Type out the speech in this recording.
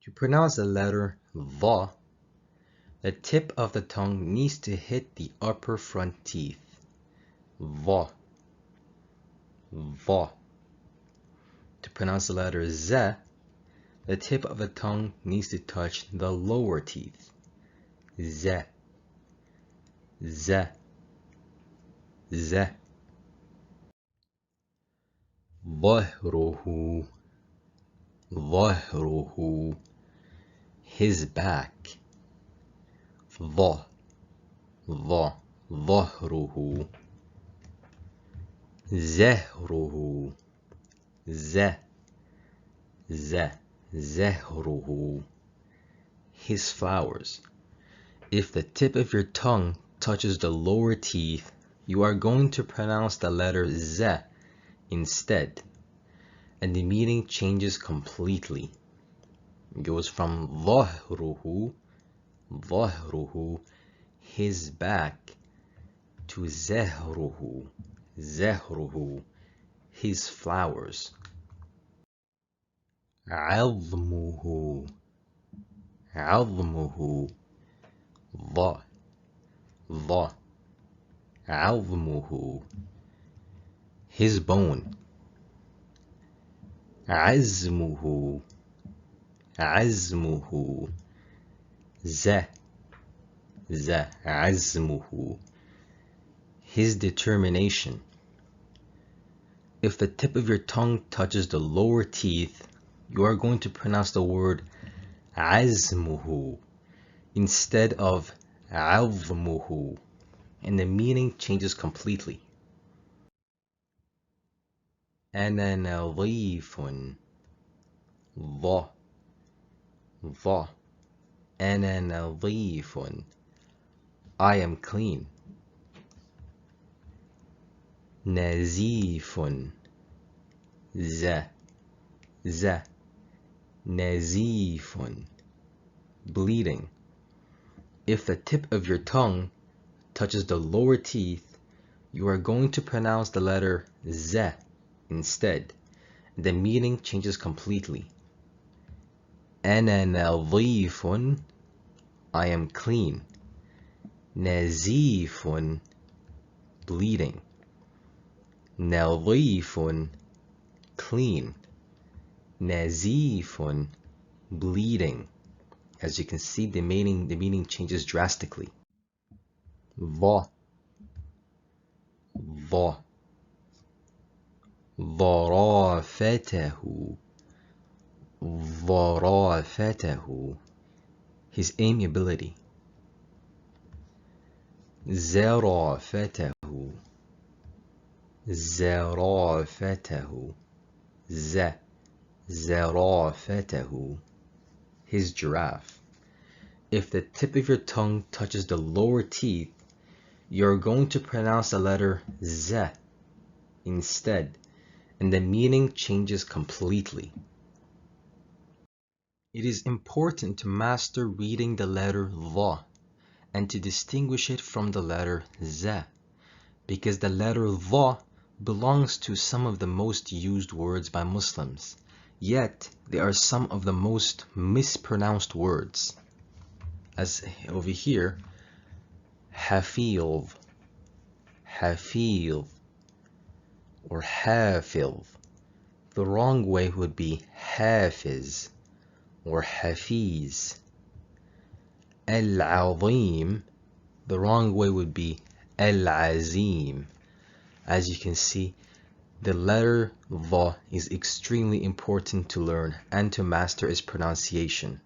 To pronounce the letter VA, the tip of the tongue needs to hit the upper front teeth. VA. VA. To pronounce the letter Z, the tip of the tongue needs to touch the lower teeth. Z. Z. Z. ظهره. ظهره. His back. ظهره. زهره. زهره. His flowers. If the tip of your tongue touches the lower teeth, you are going to pronounce the letter Z instead, and the meaning changes completely. It goes from ظهره, ظهره, his back, to زهره, زهره, his flowers. عظمه. عظمه. ظ. ظ. عظمه. His bone. عزمه. عزمه. ز. ز. عزمه. His determination. If the tip of your tongue touches the lower teeth, you are going to pronounce the word عزمه instead of عظمه, and the meaning changes completely. أنا نظيف. ظ. ظ. أنا نظيف. I am clean. نزيف. ز. ز. نزيف. Bleeding. If the tip of your tongue touches the lower teeth, you are going to pronounce the letter Z instead. The meaning changes completely. أنا نظيف. I am clean. نزيف. Bleeding. نظيف. Clean. نزيف. Bleeding. As you can see, the meaning changes drastically. ظ. ظ. ظرافته. ظرافته. His amiability. زرافته. زرافته. ز. زرافته. His giraffe. If the tip of your tongue touches the lower teeth, you're going to pronounce the letter Z instead, and the meaning changes completely. It is important to master reading the letter V and to distinguish it from the letter Z, because the letter V belongs to some of the most used words by Muslims, yet they are some of the most mispronounced words. As over here, حفيظ, حفيظ, or حافظ. The wrong way would be حافظ or حفيظ. العظيم, the wrong way would be العظيم. As you can see, the letter V is extremely important to learn and to master its pronunciation.